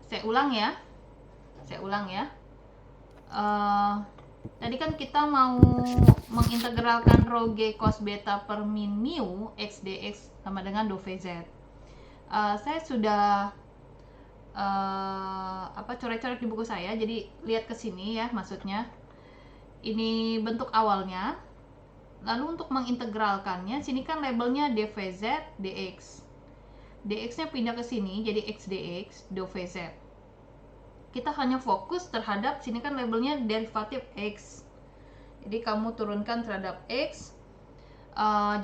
Saya ulang ya. Tadi kan kita mau mengintegralkan rho G cos beta per min mu x dx sama dengan do Vz. Saya sudah coret-coret di buku saya, jadi lihat ke sini ya, maksudnya ini bentuk awalnya. Lalu untuk mengintegralkannya, sini kan labelnya dvz dx. dx-nya pindah ke sini jadi x dx do Vz. Kita hanya fokus terhadap sini kan labelnya derivatif x. Jadi kamu turunkan terhadap x.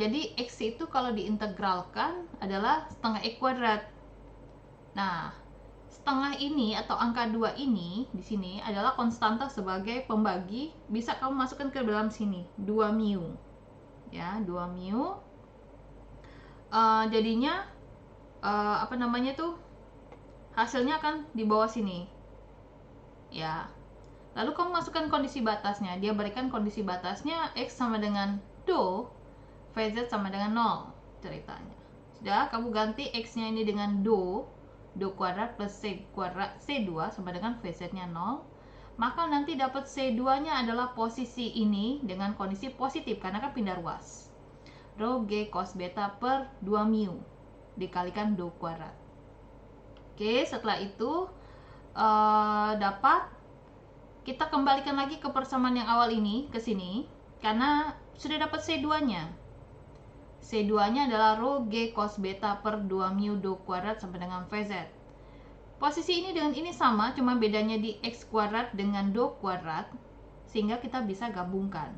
Jadi x itu kalau diintegralkan adalah setengah x kuadrat. Nah, setengah ini atau angka 2 ini di sini adalah konstanta sebagai pembagi, bisa kamu masukkan ke dalam sini 2 mu. Ya, 2 mu. Jadinya hasilnya akan di bawah sini. Ya. Lalu kamu masukkan kondisi batasnya. Dia berikan kondisi batasnya x sama dengan do, Vz sama dengan 0 ceritanya. Sudah, kamu ganti x-nya ini dengan do kuadrat plus c kuadrat c2 sama dengan Vz-nya 0. Maka nanti dapat c2-nya adalah posisi ini dengan kondisi positif karena kan pindah ruas. Rho G cos beta per 2 mu dikalikan do kuadrat. Oke, setelah itu dapat, kita kembalikan lagi ke persamaan yang awal ini ke sini karena sudah dapat C2-nya. C2-nya adalah rho G cos beta per 2 mu do kuadrat sampai dengan Vz. Posisi ini dengan ini sama, cuma bedanya di x kuadrat dengan do kuadrat, sehingga kita bisa gabungkan.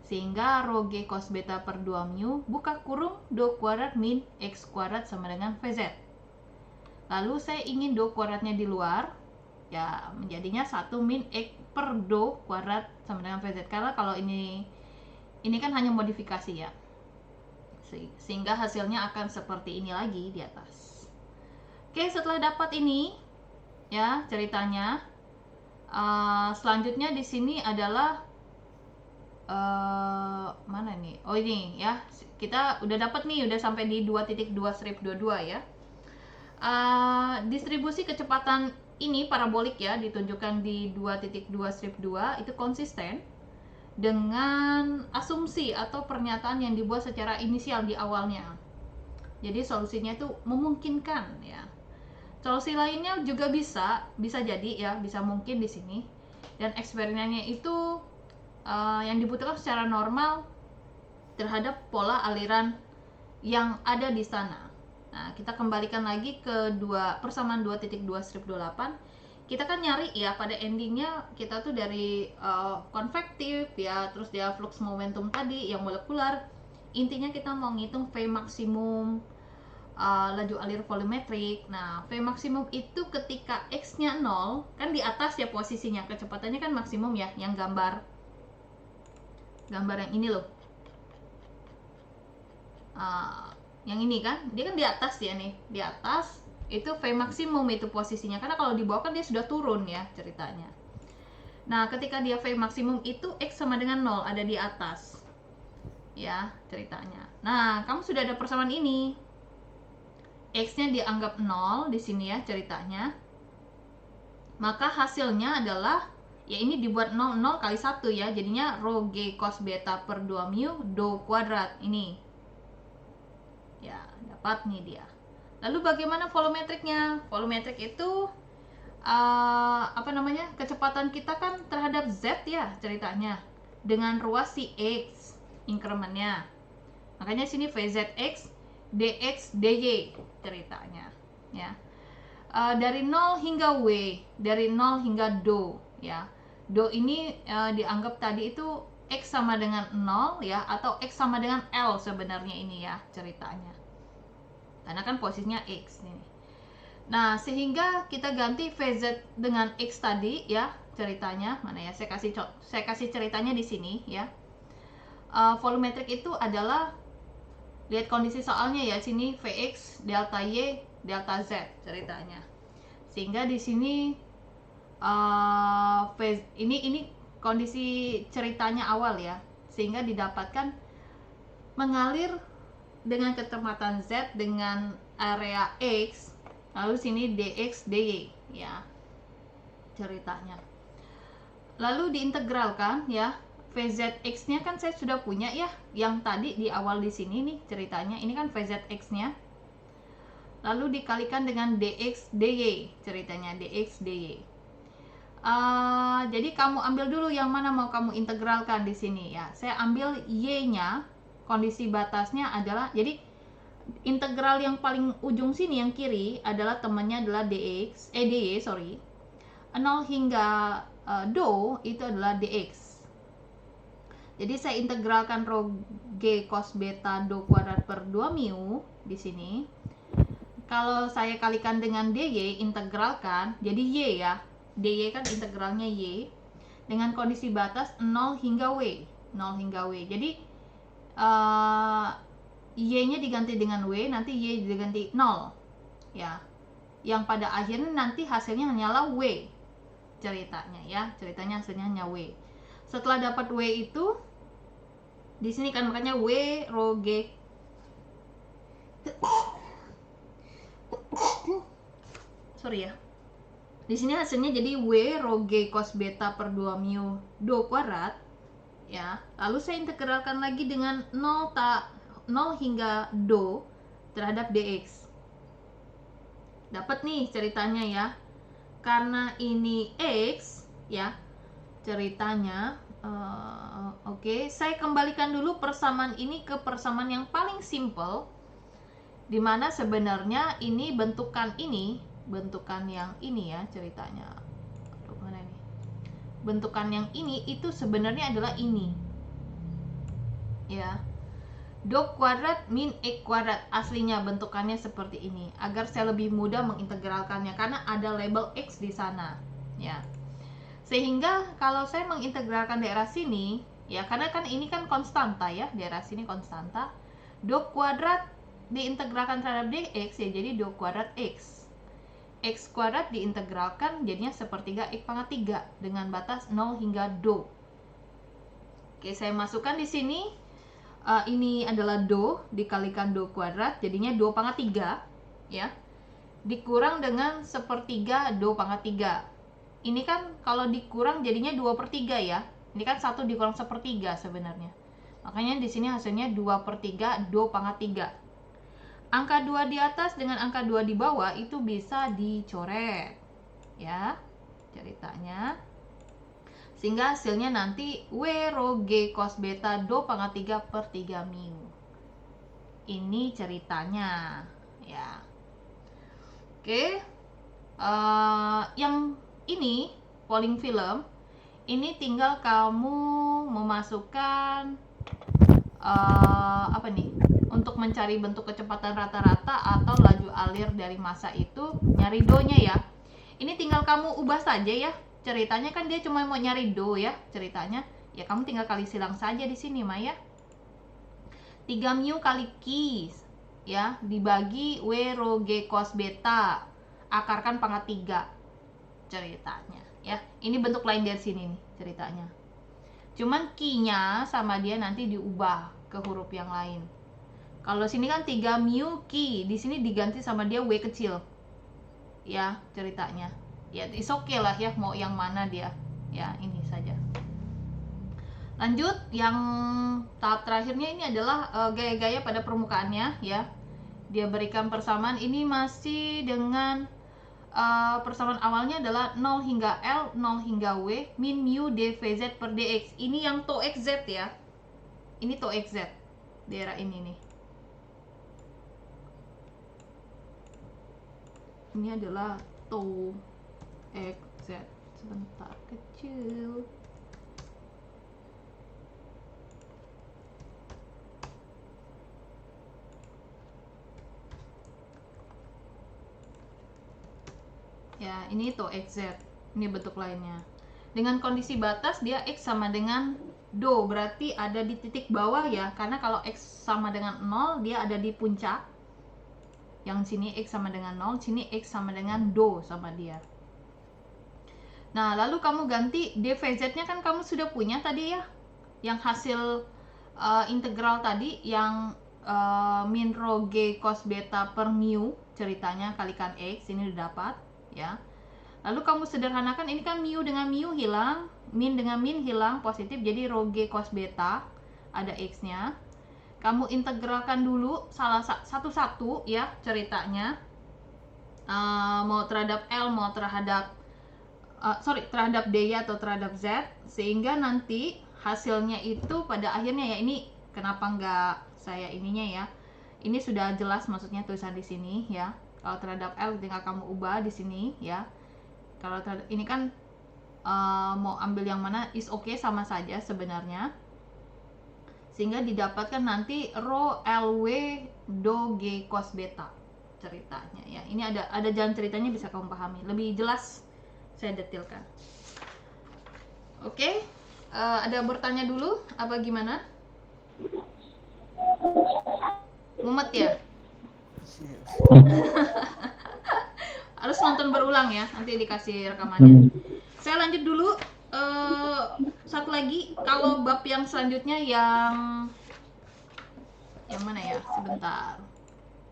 Sehingga rho G cos beta per 2 mu buka kurung do kuadrat min x kuadrat sama dengan Vz. Lalu saya ingin do kuadratnya di luar, ya menjadinya 1 min x per do kuadrat sama dengan Vz. Karena kalau ini kan hanya modifikasi ya, sehingga hasilnya akan seperti ini lagi di atas. Oke, setelah dapat ini ya ceritanya, selanjutnya di sini adalah mana nih? Oh ini ya, kita udah dapat nih, udah sampai di 2.2/22 ya. Distribusi kecepatan ini parabolik ya, ditunjukkan di 2.2/2 itu konsisten dengan asumsi atau pernyataan yang dibuat secara inisial di awalnya. Jadi solusinya itu memungkinkan ya. Solusi lainnya juga bisa jadi ya, bisa mungkin di sini. Dan eksperimennya itu yang dibutuhkan secara normal terhadap pola aliran yang ada di sana. Nah, kita kembalikan lagi ke persamaan 2.2/8. Kita kan nyari ya pada endingnya kita tuh dari konvektif ya, terus dia flux momentum tadi yang molekular. Intinya kita mau ngitung V maksimum laju alir volumetrik. Nah, V maksimum itu ketika x-nya 0 kan di atas ya posisinya, kecepatannya kan maksimum ya, yang gambar yang ini loh. Yang ini kan dia kan di atas ya nih, di atas itu V maksimum itu posisinya, karena kalau di bawah kan dia sudah turun ya ceritanya. Nah, ketika dia V maksimum itu x sama dengan 0 ada di atas ya ceritanya. Nah, kamu sudah ada persamaan ini, x-nya dianggap 0 di sini ya ceritanya, maka hasilnya adalah ya ini dibuat 0 kali 1 ya, jadinya rho G cos beta per 2 mu do kuadrat ini ya, dapat nih dia. Lalu bagaimana volumetriknya? Volumetrik itu kecepatan kita kan terhadap z ya ceritanya, dengan ruas si x incrementnya. Makanya sini Vzx dx dy ceritanya ya. Dari 0 hingga w, dari 0 hingga do ya. Do ini dianggap tadi itu x sama dengan 0 ya, atau x sama dengan L sebenarnya ini ya ceritanya, karena kan posisinya x ini. Nah, sehingga kita ganti Vz dengan x tadi ya ceritanya, mana ya, saya kasih ceritanya di sini ya. Volumetrik itu adalah, lihat kondisi soalnya ya, sini Vx delta y delta z ceritanya, sehingga di sini ini kondisi ceritanya awal ya, sehingga didapatkan mengalir dengan kecepatan z dengan area x Lalu sini dx dy ya ceritanya. Lalu diintegralkan ya. VZX-nya kan saya sudah punya ya, yang tadi di awal di sini nih ceritanya. Ini kan VZX-nya. Lalu dikalikan dengan dx dy ceritanya, dx dy. Jadi kamu ambil dulu yang mana mau kamu integralkan di sini ya. Saya ambil y-nya, kondisi batasnya adalah, jadi integral yang paling ujung sini yang kiri adalah temannya adalah dy, 0 hingga do itu adalah dx. Jadi saya integralkan rho g cos beta do kuadrat per 2 mu di sini. Kalau saya kalikan dengan dy, integralkan, jadi y ya. dy kan integralnya y dengan kondisi batas 0 hingga w. 0 hingga w. Jadi y-nya diganti dengan w, nanti y diganti 0. Ya. Yang pada akhirnya nanti hasilnya hanyalah w. Ceritanya ya. Ceritanya hasilnya hanya w. Setelah dapat w itu di sini kan makanya w rho g sorry ya. Di sini hasilnya jadi w rho g cos beta per 2 mu do kuadrat ya. Lalu saya integralkan lagi dengan 0 hingga do terhadap dx. Dapat nih ceritanya ya. Karena ini x ya. Ceritanya oke, saya kembalikan dulu persamaan ini ke persamaan yang paling simple, dimana sebenarnya ini bentukan yang ini ya ceritanya. Aduh, mana ini? Bentukan yang ini itu sebenarnya adalah ini ya, do kuadrat min x kuadrat. Aslinya bentukannya seperti ini, agar saya lebih mudah mengintegralkannya karena ada label x di sana ya. Sehingga kalau saya mengintegralkan daerah sini ya, karena kan ini kan konstanta ya, daerah sini konstanta, do kuadrat diintegralkan terhadap dx ya, jadi do kuadrat x. X kuadrat diintegralkan jadinya sepertiga x pangkat 3 dengan batas 0 hingga do. Oke, saya masukkan di sini. Ini adalah do dikalikan do kuadrat, jadinya do pangkat 3 ya, dikurang dengan sepertiga do pangkat 3. Ini kan kalau dikurang jadinya 2/3 ya. Ini kan 1 dikurang sepertiga sebenarnya. Makanya di sini hasilnya 2/3 do pangkat 3. Angka 2 di atas dengan angka 2 di bawah itu bisa dicoret. Ya, ceritanya. Sehingga hasilnya nanti w rho g cos beta do pangkat 3/3 mu. Ini ceritanya ya. Oke. Yang ini polling film, ini tinggal kamu memasukkan apa nih, untuk mencari bentuk kecepatan rata-rata atau laju alir dari massa itu, nyari do-nya ya. Ini tinggal kamu ubah saja ya. Ceritanya kan dia cuma mau nyari do ya ceritanya. Ya kamu tinggal kali silang saja di sini Maya. 3 mu kali Q ya dibagi w rho g cos beta akarkan pangkat 3 ceritanya ya. Ini bentuk lain dari sini nih ceritanya. Cuman Q-nya sama dia nanti diubah ke huruf yang lain. Kalau sini kan 3 mu Q, di sini diganti sama dia w kecil. Ya, ceritanya. Ya, is okay lah ya mau yang mana dia. Ya, ini saja. Lanjut, yang tahap terakhirnya ini adalah gaya-gaya pada permukaannya ya. Dia berikan persamaan ini masih dengan persamaan awalnya adalah 0 hingga L, 0 hingga W, min mu dvz per dx. Ini yang tau xz ya. Ini tau xz. Daerah ini nih. Ini adalah tau xz. Sebentar, kecil. Ya, ini tau xz. Ini bentuk lainnya. Dengan kondisi batas dia x sama dengan do, berarti ada di titik bawah ya. Karena kalau x sama dengan 0, dia ada di puncak. Yang sini x sama dengan 0, sini x sama dengan do sama dia. Nah, lalu kamu ganti dvz-nya kan kamu sudah punya tadi ya. Yang hasil integral tadi yang min rho g cos beta per mu ceritanya kalikan X, ini udah dapat ya. Lalu kamu sederhanakan, ini kan mu dengan mu hilang, min dengan min hilang, positif, jadi rho G cos beta, ada X nya. Kamu integralkan dulu satu-satu ya ceritanya, mau terhadap L, mau terhadap terhadap D atau terhadap Z, sehingga nanti hasilnya itu pada akhirnya ya, ini kenapa nggak saya ininya ya, ini sudah jelas maksudnya tulisan di sini ya. Kalau terhadap L tinggal kamu ubah di sini ya. Kalau ini kan mau ambil yang mana is okay, sama saja sebenarnya, sehingga didapatkan nanti rho LW do G cos beta ceritanya ya. Ini ada jalan ceritanya, bisa kamu pahami lebih jelas, saya detilkan. Oke, ada bertanya dulu apa gimana? Mumet ya? Harus nonton berulang ya, nanti dikasih rekamannya. Saya lanjut dulu. Satu lagi, kalau bab yang selanjutnya yang mana ya? Sebentar,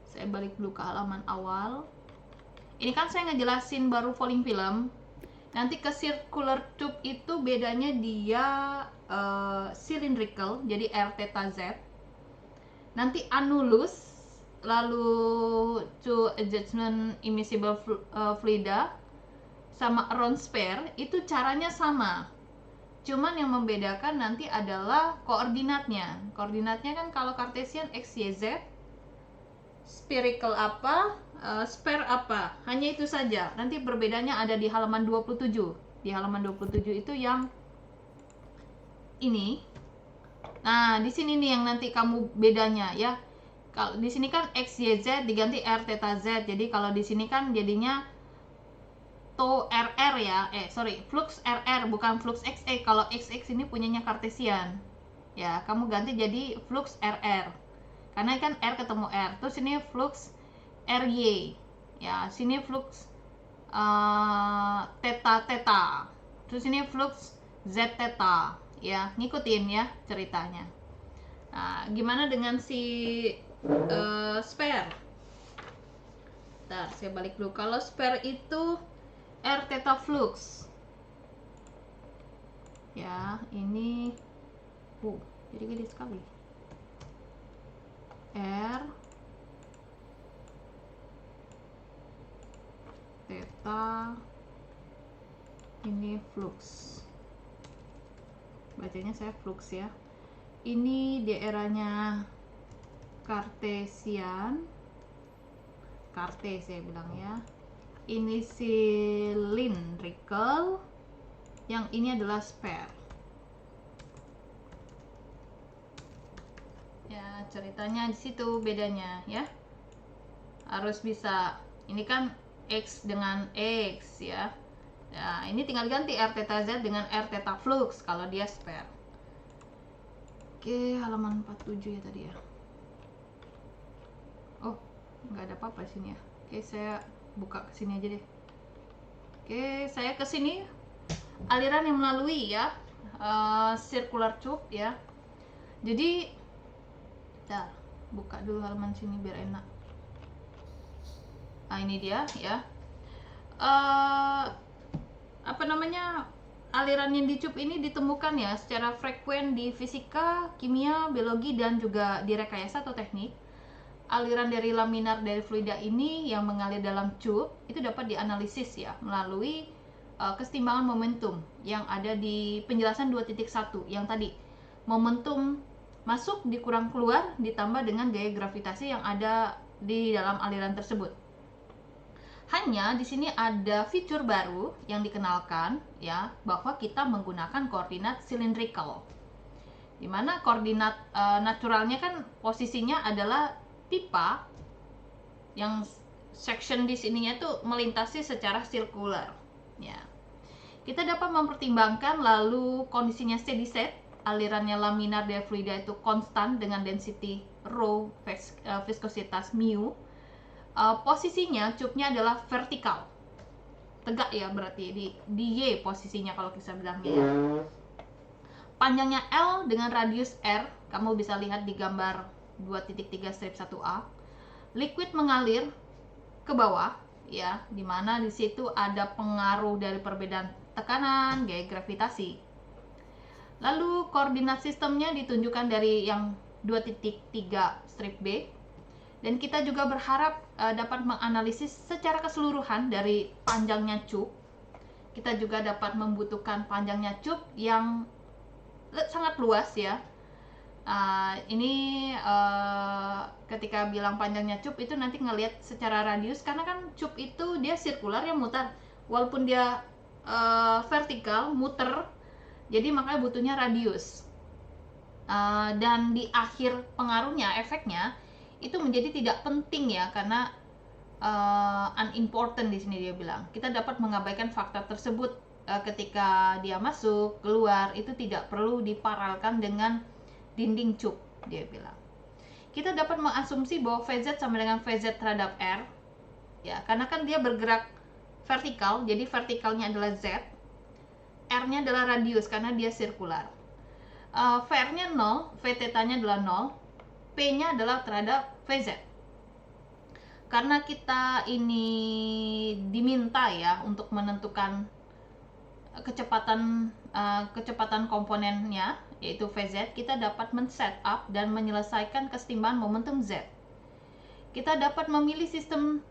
saya balik dulu ke halaman awal. Ini kan saya ngejelasin baru falling film. Nanti ke circular tube itu bedanya dia cylindrical, jadi R theta Z. Nanti annulus, lalu to adjustment immiscible fluida, sama around spare, itu caranya sama. Cuman yang membedakan nanti adalah koordinatnya. Koordinatnya kan kalau Cartesian X, Y, Z, spherical apa, spare apa, hanya itu saja. Nanti perbedaannya ada di halaman 27. Di halaman 27 itu yang ini. Nah, di sini nih yang nanti kamu bedanya ya. Kalau di sini kan X, Y, Z diganti R theta Z. Jadi kalau di sini kan jadinya to RR ya. Flux RR bukan flux XE. Kalau XX ini punyanya Cartesian. Ya, kamu ganti jadi flux RR. Karena kan R ketemu R. Terus ini flux RY. Ya, sini flux theta theta. Terus ini flux Z theta. Ya, ngikutin ya ceritanya. Nah, gimana dengan si spare? Bentar, saya balik dulu. Kalau spare itu R theta flux. Ya, ini jadi gede sekali. R theta, ini flux. Bacanya saya flux ya. Ini daerahnya Cartesian, saya bilang ya. Ini cylindrical, yang ini adalah spare. Ya, ceritanya di situ bedanya ya. Harus bisa, ini kan X dengan X ya. Nah, ini tinggal ganti R theta Z dengan R theta flux kalau dia spare. Oke, halaman 47 ya tadi ya. Oh, nggak ada apa-apa di sini ya. Oke, saya buka ke sini aja deh. Oke, saya ke sini. Aliran yang melalui ya circular tube ya. Jadi, buka dulu halaman sini biar enak. Nah, ini dia ya. Aliran yang di tube ini ditemukan ya secara frekuen di fisika, kimia, biologi, dan juga di rekayasa atau teknik. Aliran dari laminar dari fluida ini yang mengalir dalam tube itu dapat dianalisis ya melalui kesetimbangan momentum yang ada di penjelasan 2.1 yang tadi. Momentum masuk dikurang keluar ditambah dengan gaya gravitasi yang ada di dalam aliran tersebut. Hanya di sini ada fitur baru yang dikenalkan ya, bahwa kita menggunakan koordinat cylindrical. Dimana koordinat naturalnya kan posisinya adalah pipa yang section di sininya tuh melintasi secara sirkular ya. Kita dapat mempertimbangkan lalu kondisinya steady state, alirannya laminar dari fluida itu konstan dengan density rho, viskositas mu. Posisinya tube-nya adalah vertikal, tegak ya, berarti di Y posisinya kalau kita bilangnya ya. Panjangnya L dengan radius R, kamu bisa lihat di gambar 2.3 strip 1A. Liquid mengalir ke bawah ya, dimana di situ ada pengaruh dari perbedaan tekanan, gaya gravitasi. Lalu koordinat sistemnya ditunjukkan dari yang 2.3 strip B, dan kita juga berharap dapat menganalisis secara keseluruhan dari panjangnya cup. Kita juga dapat membutuhkan panjangnya cup yang sangat luas ya. Ini ketika bilang panjangnya cup itu nanti ngelihat secara radius, karena kan cup itu dia sirkular ya, mutar, walaupun dia vertikal muter, jadi makanya butuhnya radius. Dan di akhir pengaruhnya, efeknya itu menjadi tidak penting ya, karena unimportant di sini dia bilang. Kita dapat mengabaikan fakta tersebut ketika dia masuk, keluar, itu tidak perlu diparalelkan dengan dinding cup, dia bilang. Kita dapat mengasumsi bahwa VZ sama dengan VZ terhadap R ya, karena kan dia bergerak vertikal, jadi vertikalnya adalah Z, R-nya adalah radius karena dia sirkular. VR-nya 0, V theta-nya adalah 0, P-nya adalah terhadap VZ. Karena kita ini diminta ya untuk menentukan kecepatan komponennya, yaitu VZ, kita dapat men-setup dan menyelesaikan kesetimbangan momentum Z. Kita dapat memilih sistem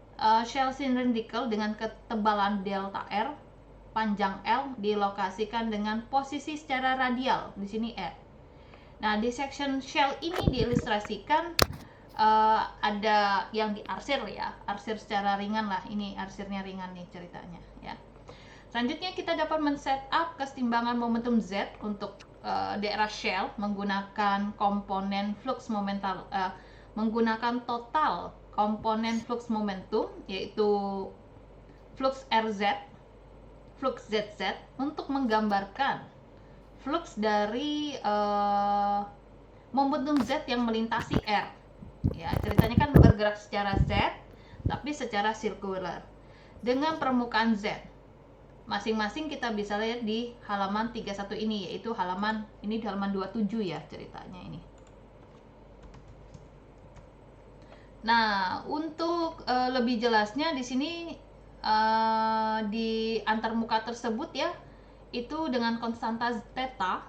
shell cylindrical dengan ketebalan delta R, panjang L dilokasikan dengan posisi secara radial, di sini R. Nah, di section shell ini diilustrasikan ada yang diarsir ya, arsir secara ringan lah, ini arsirnya ringan nih ceritanya ya. Selanjutnya kita dapat men-setup kesetimbangan momentum Z untuk daerah shell menggunakan komponen flux momental, menggunakan total komponen flux momentum, yaitu flux RZ, flux ZZ, untuk menggambarkan flux dari momentum Z yang melintasi R. Ya, ceritanya kan bergerak secara Z, tapi secara sirkular dengan permukaan Z. Masing-masing kita bisa lihat di halaman 31 ini, yaitu halaman ini di halaman 27 ya ceritanya ini. Nah, untuk lebih jelasnya di sini di antarmuka tersebut ya, itu dengan konstanta theta,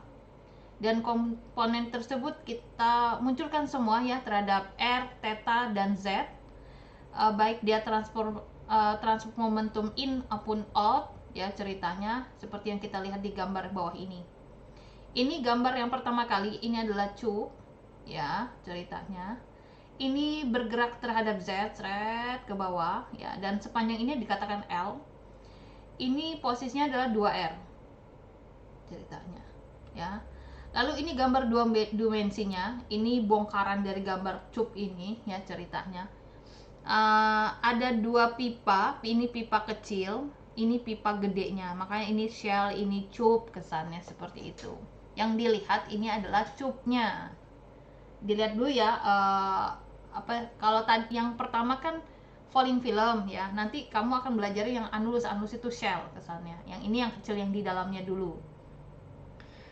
dan komponen tersebut kita munculkan semua ya terhadap R, theta, dan Z, baik dia transfer momentum in maupun out ya, ceritanya seperti yang kita lihat di gambar bawah ini. Ini gambar yang pertama kali, ini adalah cup ya ceritanya. Ini bergerak terhadap Z, thread ke bawah ya, dan sepanjang ini dikatakan L. Ini posisinya adalah 2R ceritanya ya. Lalu ini gambar dua dimensinya, ini bongkaran dari gambar cup ini ya ceritanya. Ada dua pipa, ini pipa kecil, ini pipa gedenya, makanya ini shell, ini cup, kesannya seperti itu. Yang dilihat ini adalah cupnya. Dilihat dulu ya, kalau tadi yang pertama kan falling film ya, nanti kamu akan belajar yang anulus itu shell kesannya. Yang ini yang kecil yang di dalamnya dulu.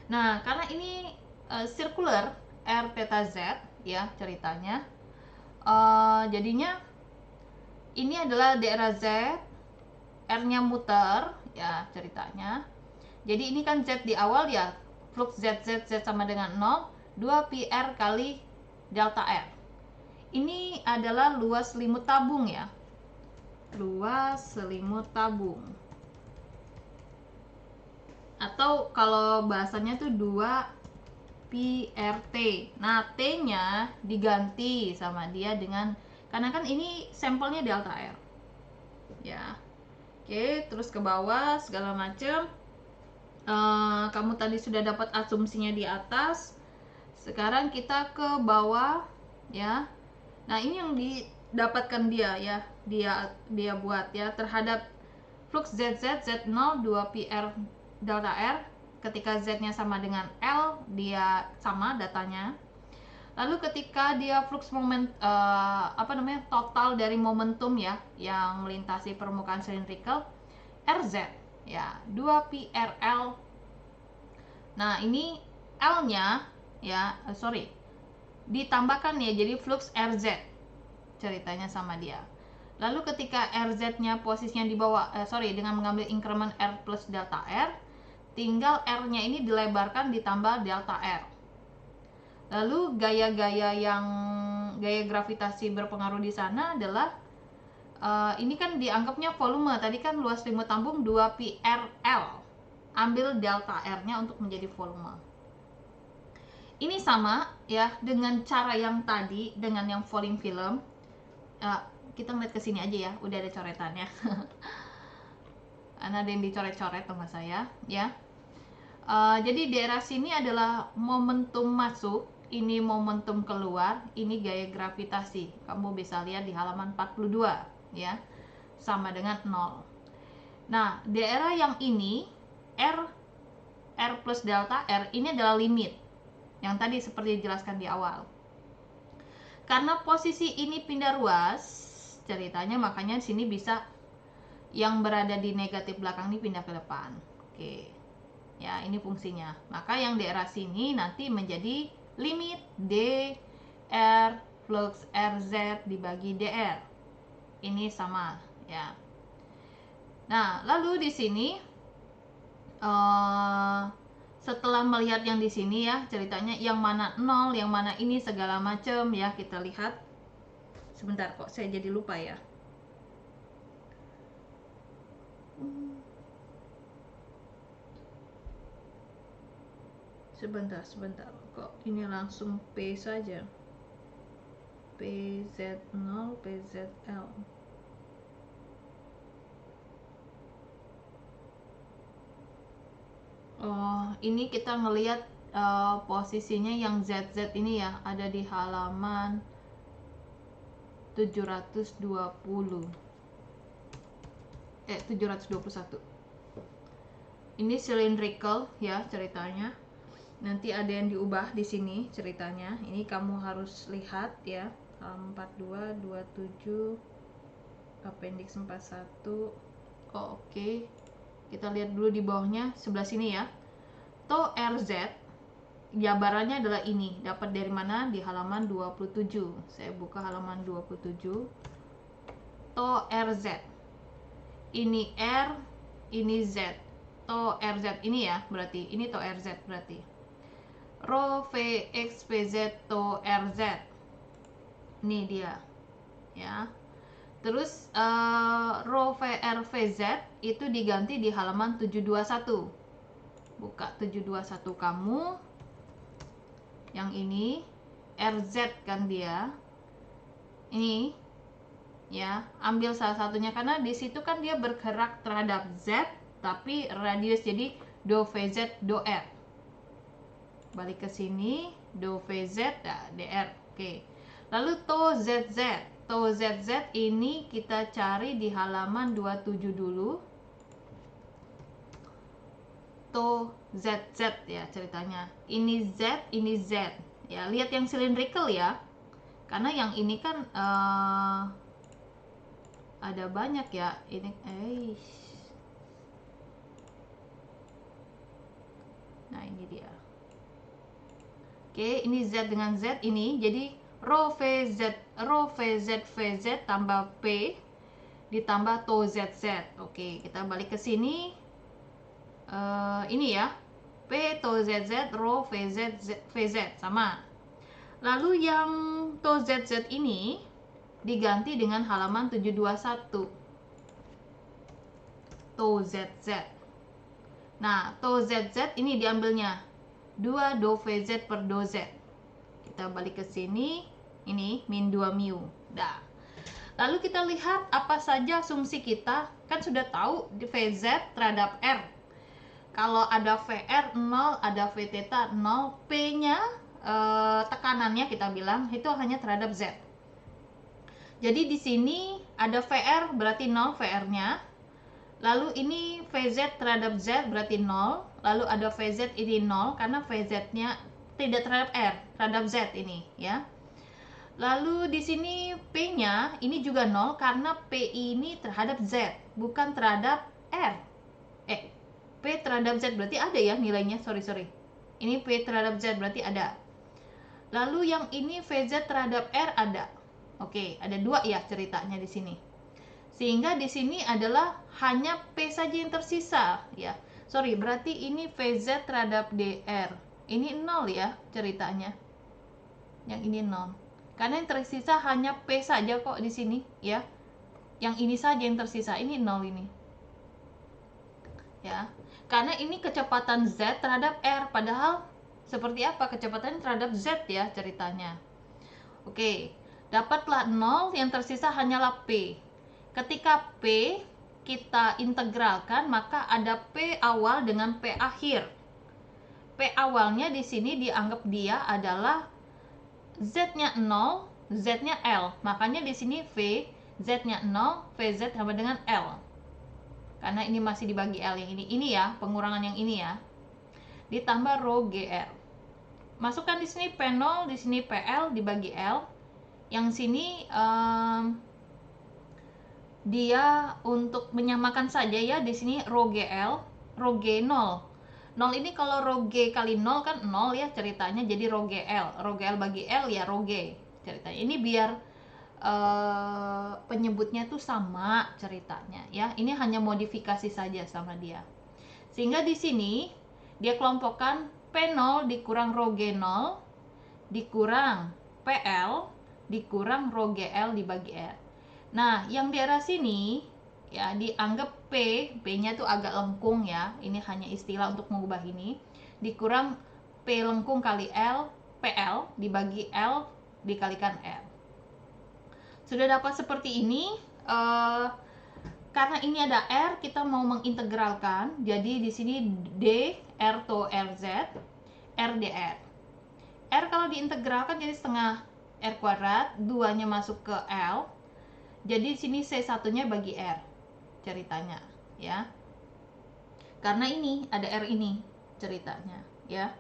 Nah, karena ini circular R theta Z ya ceritanya, jadinya ini adalah daerah Z, R-nya muter ya ceritanya. Jadi ini kan Z di awal ya, flux Z sama dengan 0, 2πr kali delta R. Ini adalah luas selimut tabung ya, luas selimut tabung, atau kalau bahasanya tuh 2πRT. Nah, T-nya diganti sama dia dengan, karena kan ini sampelnya delta R ya. Oke, terus ke bawah segala macam. Kamu tadi sudah dapat asumsinya di atas. Sekarang kita ke bawah ya. Nah, ini yang didapatkan dia ya, dia buat ya terhadap flux Z0 2πr delta R. Ketika Z-nya sama dengan L, dia sama datanya. Lalu ketika dia flux total dari momentum ya yang melintasi permukaan cylindrical, RZ ya 2πrL. Nah, ini L-nya ya, ditambahkan ya, jadi flux RZ ceritanya sama dia. Lalu ketika RZ-nya posisinya di bawah, dengan mengambil increment R plus delta R, tinggal R-nya ini dilebarkan ditambah delta R. Lalu gaya gravitasi berpengaruh di sana adalah ini kan dianggapnya volume, tadi kan luas selimut tampung 2πrL. Ambil delta R-nya untuk menjadi volume. Ini sama ya dengan cara yang tadi dengan yang falling film. Kita ngeliat ke sini aja ya, udah ada coretannya. Ada yang dicoret-coret sama saya ya. Jadi daerah sini adalah momentum masuk, ini momentum keluar, ini gaya gravitasi. Kamu bisa lihat di halaman 42 ya. Sama dengan 0. Nah, daerah yang ini R plus delta R ini adalah limit. Yang tadi seperti dijelaskan di awal. Karena posisi ini pindah ruas, ceritanya makanya sini bisa yang berada di negatif belakang ini pindah ke depan. Oke. Ya, ini fungsinya. Maka yang daerah sini nanti menjadi limit dr flux RZ dibagi dr. Ini sama, ya. Nah, lalu di sini setelah melihat yang di sini ya, ceritanya yang mana 0, yang mana ini segala macam ya, kita lihat. Sebentar kok saya jadi lupa ya. Sebentar kok ini langsung P saja. PZ0 PZL. Ini kita ngelihat posisinya yang ZZ ini ya, ada di halaman 721. Ini cylindrical ya ceritanya. Nanti ada yang diubah di sini ceritanya. Ini kamu harus lihat ya. 42, 27, appendix 41. Oke. Kita lihat dulu di bawahnya, sebelah sini ya. Tau RZ jabarannya adalah ini. Dapat dari mana? Di halaman 27. Saya buka halaman 27. Tau RZ. Ini R, ini Z. Tau RZ ini ya, berarti ini tau RZ berarti. Rho Vx Pz tau RZ. Ini dia. Ya. Terus rho VR VZ itu diganti di halaman 721. Buka 721 kamu. Yang ini RZ kan dia. Ini ya, ambil salah satunya karena di situ kan dia bergerak terhadap Z tapi radius, jadi do VZ do R. Balik ke sini, do VZ dr. Oke. Lalu tau ZZ. Tau ZZ ini kita cari di halaman 27 dulu. Tau ZZ ya ceritanya. Ini Z, ini Z. Ya, lihat yang cylindrical ya. Karena yang ini kan ada banyak ya. Ini Nah, ini dia. Oke, ini Z dengan Z ini. Jadi rho VZ VZ tambah P ditambah tau ZZ. Oke, kita balik ke sini. Ini ya. P tau ZZ rho VZ sama. Lalu yang tau ZZ ini diganti dengan halaman 721. Tau ZZ. Nah, tau ZZ ini diambilnya 2 do VZ per do Z. Kita balik ke sini, ini min 2 mu. Dah. Lalu kita lihat apa saja asumsi kita. Kan sudah tahu di VZ terhadap R. Kalau ada VR 0, ada V theta 0, P-nya tekanannya kita bilang itu hanya terhadap Z. Jadi di sini ada VR berarti 0 VR-nya. Lalu ini VZ terhadap Z berarti 0. Lalu ada VZ ini 0 karena VZ-nya tidak terhadap R, terhadap Z ini ya. Lalu di sini P-nya ini juga 0 karena PI ini terhadap Z, bukan terhadap R. P terhadap Z berarti ada ya nilainya, sorry. Ini P terhadap Z berarti ada. Lalu yang ini VZ terhadap R ada. Oke, ada 2 ya ceritanya di sini. Sehingga di sini adalah hanya P saja yang tersisa ya. Sorry, berarti ini VZ terhadap DR. Ini 0 ya ceritanya. Yang ini 0. Karena yang tersisa hanya P saja kok di sini ya. Yang ini saja yang tersisa, ini 0 ini. Ya. Karena ini kecepatan Z terhadap R, padahal seperti apa kecepatan terhadap Z ya ceritanya. Oke, dapatlah 0, yang tersisa hanyalah P. Ketika P kita integralkan, maka ada P awal dengan P akhir. P awalnya di sini dianggap dia adalah Z-nya 0, Z-nya L. Makanya di sini V, Z-nya 0, VZ sama dengan L. Karena ini masih dibagi L yang ini ya, pengurangan yang ini ya. Ditambah rho GR. Masukkan di sini P0, di sini PL dibagi L. Yang sini dia untuk menyamakan saja ya, di sini rho GL, rho G 0. 0 ini kalau rho G kali 0 kan 0 ya ceritanya, jadi rho GL. Rho GL bagi L ya rho G ceritanya. Ini biar penyebutnya tuh sama ceritanya ya. Ini hanya modifikasi saja sama dia. Sehingga di sini dia kelompokkan P0 dikurang rho G0 dikurang PL dikurang rho GL dibagi R. Nah, yang di arah sini ya dianggap P-nya tuh agak lengkung ya. Ini hanya istilah untuk mengubah ini. Dikurang P lengkung kali L, PL dibagi L dikalikan R. Sudah dapat seperti ini. Karena ini ada R, kita mau mengintegralkan. Jadi di sini D R to RZ, R dr. R kalau diintegralkan jadi setengah R kuadrat, 2-nya masuk ke L. Jadi di sini C1-nya bagi R ceritanya ya. Karena ini ada R ini ceritanya ya.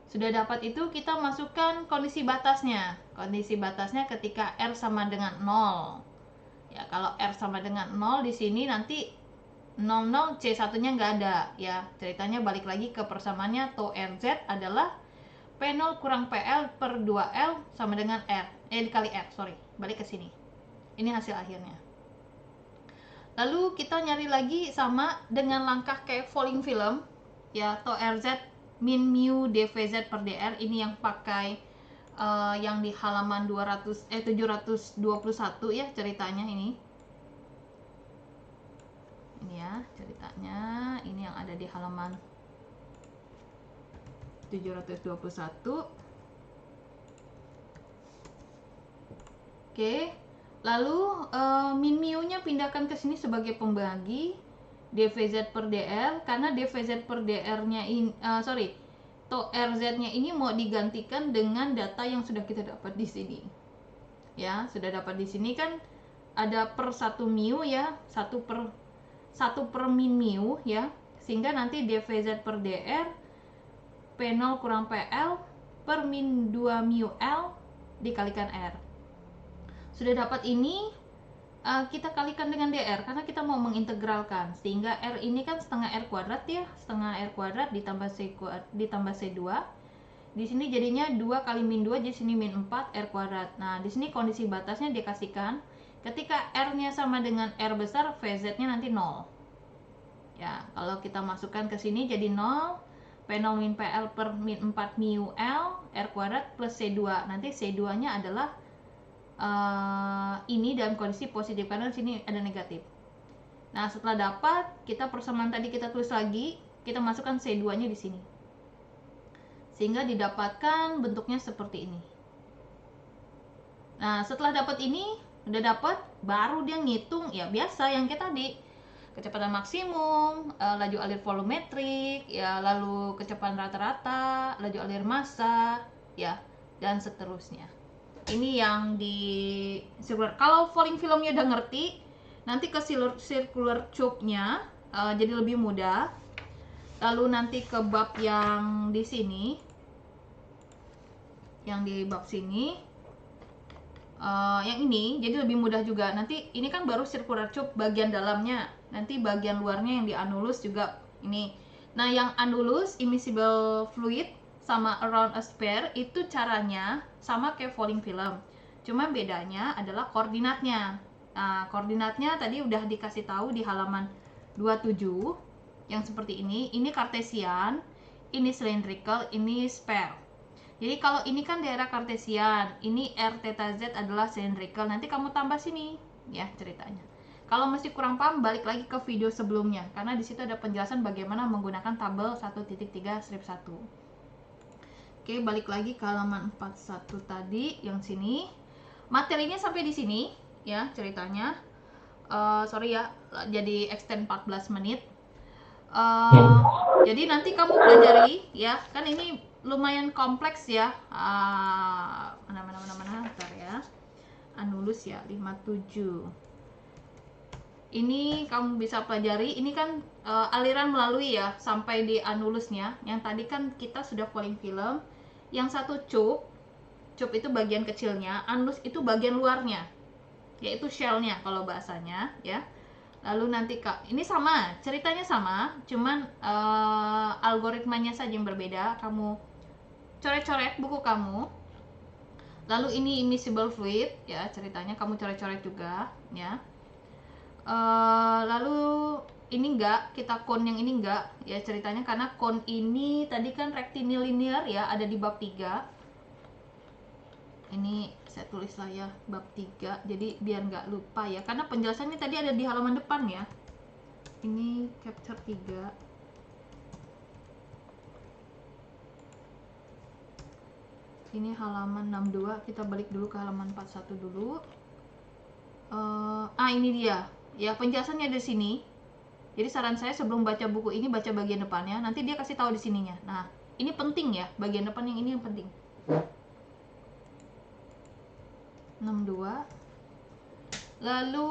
Sudah dapat itu, kita masukkan kondisi batasnya. Kondisi batasnya ketika R sama dengan 0. Ya, kalau R sama dengan 0 di sini nanti 00 C1-nya nggak ada ya. Ceritanya balik lagi ke persamaannya, tau RZ adalah P0 kurang PL per 2L sama dengan R. Dikali R, sorry. Balik ke sini. Ini hasil akhirnya. Lalu kita nyari lagi sama dengan langkah kayak falling film ya, tau RZ min mu dvz per dr. Ini yang pakai yang di halaman 721 ya ceritanya ini ya ceritanya, ini yang ada di halaman 721. Oke, lalu min mu nya pindahkan ke sini sebagai pembagi dvz per dr, karena dvz per dr nya ini to RZ-nya ini mau digantikan dengan data yang sudah kita dapat di sini. Ya, sudah dapat di sini kan ada per 1 mu ya, 1 per min mu ya. Sehingga nanti dvz per dr P0 kurang PL per min 2 mu L dikalikan R. Sudah dapat ini, kita kalikan dengan dr karena kita mau mengintegralkan, sehingga R ini kan setengah R kuadrat ya, setengah R kuadrat ditambah C2. Di sini jadinya 2 kali min 2, jadi sini min 4 R kuadrat. Nah, di sini kondisi batasnya dikasihkan ketika R-nya sama dengan R besar, VZ-nya nanti 0. Ya, kalau kita masukkan ke sini jadi 0, P0 min PL per min 4 mu L R kuadrat plus C2. Nanti C2-nya adalah ini dalam kondisi positif karena di sini ada negatif. Nah, setelah dapat, kita persamaan tadi kita tulis lagi, kita masukkan C2-nya di sini. Sehingga didapatkan bentuknya seperti ini. Nah, setelah dapat ini, udah dapat, baru dia ngitung ya biasa yang kayak tadi. Kecepatan maksimum, laju alir volumetrik, ya lalu kecepatan rata-rata, laju alir massa, ya, dan seterusnya. Ini yang di circular. Kalau falling filmnya udah ngerti, nanti ke circular tube-nya jadi lebih mudah. Lalu nanti ke bab yang di sini, yang di bab sini, yang ini jadi lebih mudah juga. Nanti ini kan baru circular tube bagian dalamnya, nanti bagian luarnya yang di annulus juga ini. Nah, yang annulus immiscible fluid sama around a sphere itu caranya sama kayak falling film, cuma bedanya adalah koordinatnya. Nah, koordinatnya tadi udah dikasih tahu di halaman 27 yang seperti ini. Ini Cartesian, ini cylindrical, ini sphere. Jadi kalau ini kan daerah Cartesian, ini r theta z adalah cylindrical. Nanti kamu tambah sini ya ceritanya. Kalau masih kurang paham, balik lagi ke video sebelumnya karena di situ ada penjelasan bagaimana menggunakan tabel 1.3 strip 1. Oke, balik lagi ke halaman 41 tadi yang sini. Materinya sampai di sini ya ceritanya. Sorry ya, jadi extend 14 menit. Jadi nanti kamu pelajari ya, kan ini lumayan kompleks ya. Mana, ntar ya. Annulus ya, 57. Ini kamu bisa pelajari, ini kan aliran melalui ya, sampai di anulusnya. Yang tadi kan kita sudah falling film. Yang satu cup itu bagian kecilnya, annulus itu bagian luarnya, yaitu shellnya kalau bahasanya ya. Lalu nanti ini sama, ceritanya sama, cuman algoritmanya saja yang berbeda. Kamu coret-coret buku kamu. Lalu ini immiscible fluid ya, ceritanya kamu coret-coret juga ya. Lalu ini enggak, kita cone yang ini enggak ya ceritanya, karena cone ini tadi kan rectilinear ya, ada di bab 3. Ini saya tulis lah ya, bab 3, jadi biar nggak lupa ya, karena penjelasannya tadi ada di halaman depan ya. Ini chapter 3. Ini halaman 62, kita balik dulu ke halaman 41 dulu. Ini dia ya, penjelasannya di sini. Jadi saran saya sebelum baca buku ini, baca bagian depannya, nanti dia kasih tahu di sininya. Nah, ini penting ya, bagian depan yang ini yang penting. 62. Lalu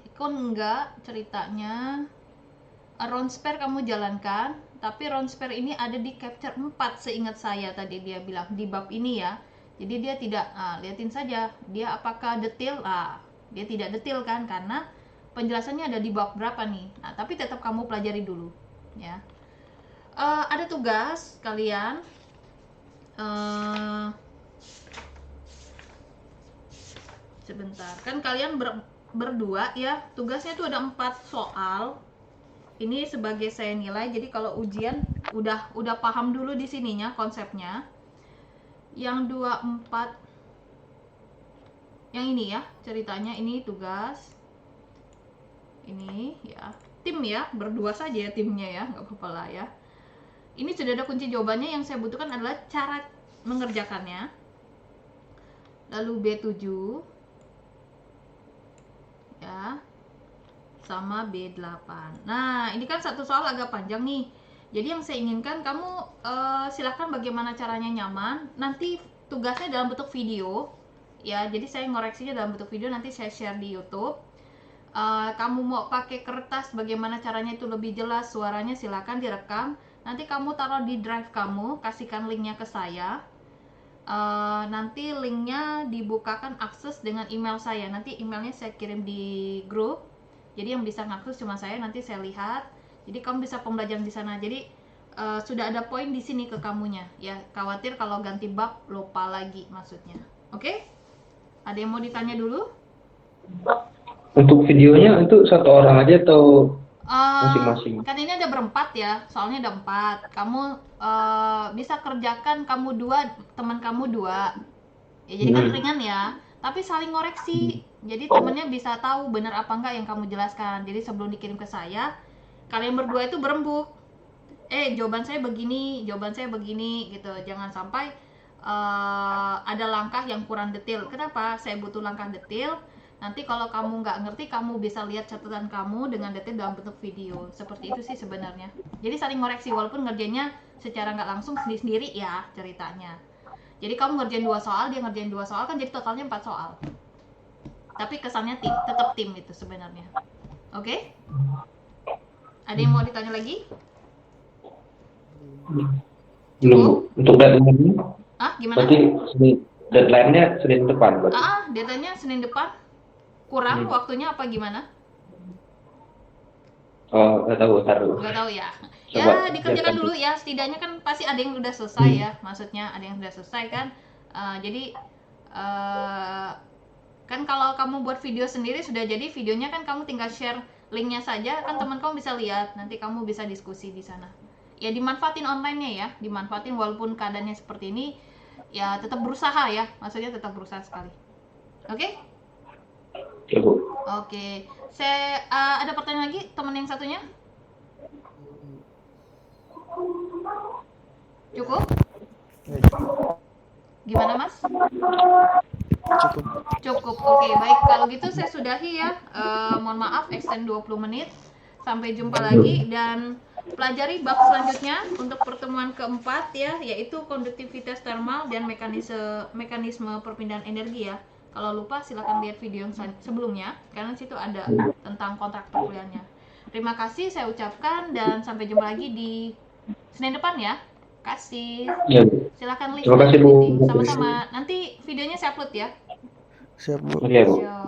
ikon enggak ceritanya, round spare kamu jalankan, tapi round spare ini ada di chapter 4 seingat saya tadi dia bilang di bab ini ya. Jadi dia tidak, liatin saja dia apakah detail. Dia tidak detail kan, karena penjelasannya ada di bab berapa nih. Nah, tapi tetap kamu pelajari dulu ya. Ada tugas kalian, sebentar, kan kalian berdua ya, tugasnya tuh ada 4 soal. Ini sebagai saya nilai, jadi kalau ujian udah paham dulu di sininya konsepnya. Yang 24 yang ini ya ceritanya, ini tugas ini ya, tim ya, berdua saja ya timnya ya, nggak apa-apa lah ya. Ini sudah ada kunci jawabannya, yang saya butuhkan adalah cara mengerjakannya. Lalu B7 ya, sama B8. Nah, ini kan satu soal agak panjang nih. Jadi yang saya inginkan kamu silakan bagaimana caranya nyaman. Nanti tugasnya dalam bentuk video ya. Jadi saya ngoreksinya dalam bentuk video, nanti saya share di YouTube. Kamu mau pakai kertas, bagaimana caranya itu lebih jelas, suaranya silakan direkam. Nanti kamu taruh di drive kamu, kasihkan linknya ke saya. Nanti linknya dibukakan akses dengan email saya. Nanti emailnya saya kirim di grup. Jadi yang bisa ngakses cuma saya, nanti saya lihat. Jadi kamu bisa pembelajaran di sana. Jadi sudah ada poin di sini ke kamunya. Ya, khawatir kalau ganti bab lupa lagi maksudnya. Oke? Ada yang mau ditanya dulu? Untuk videonya itu satu orang aja atau masing-masing? Kan ini ada berempat ya, soalnya ada 4. Kamu bisa kerjakan kamu 2, teman kamu 2. Ya, jadi kan ringan ya, tapi saling ngoreksi. Jadi temennya bisa tahu benar apa enggak yang kamu jelaskan. Jadi sebelum dikirim ke saya, kalian berdua itu berembuk. Jawaban saya begini gitu. Jangan sampai ada langkah yang kurang detail. Kenapa? Saya butuh langkah detail. Nanti kalau kamu nggak ngerti, kamu bisa lihat catatan kamu dengan detail dalam bentuk video. Seperti itu sih sebenarnya. Jadi saling ngoreksi, walaupun ngerjainnya secara nggak langsung sendiri-sendiri ya ceritanya. Jadi kamu ngerjain 2 soal, dia ngerjain 2 soal, kan jadi totalnya 4 soal. Tapi kesannya tetap tim itu sebenarnya. Oke? Ada yang mau ditanya lagi? Belum. Untuk deadline-nya? Gimana? Berarti deadline-nya Senin depan berarti? Deadline-nya Senin depan. Kurang waktunya apa gimana? Nggak tahu. Nggak tahu ya. Ya, dikerjakan dulu ya. Setidaknya kan pasti ada yang udah selesai ya. Maksudnya ada yang sudah selesai kan. Jadi Kan kalau kamu buat video sendiri sudah jadi videonya, kan kamu tinggal share linknya saja, kan teman kamu bisa lihat, nanti kamu bisa diskusi di sana. Ya dimanfaatin online-nya ya, dimanfaatin walaupun keadaannya seperti ini, ya tetap berusaha ya, maksudnya tetap berusaha sekali. Oke? Ya, Bu. Oke. Saya ada pertanyaan lagi, teman yang satunya? Cukup? Gimana Mas? Cukup. Oke, baik. Kalau gitu saya sudahi ya. Mohon maaf extend 20 menit. Sampai jumpa lagi dan pelajari bab selanjutnya untuk pertemuan keempat ya, yaitu konduktivitas termal dan mekanisme perpindahan energi ya. Kalau lupa silakan lihat video yang sebelumnya karena situ ada tentang kontrak perkuliahannya. Terima kasih saya ucapkan dan sampai jumpa lagi di Senin depan ya. Kasih. Ya, Bu. Silakan list Terima dan kasih, Bu. editing. Sama-sama. Nanti videonya saya upload ya. Siap, Bu. Oke, Bu. Yo.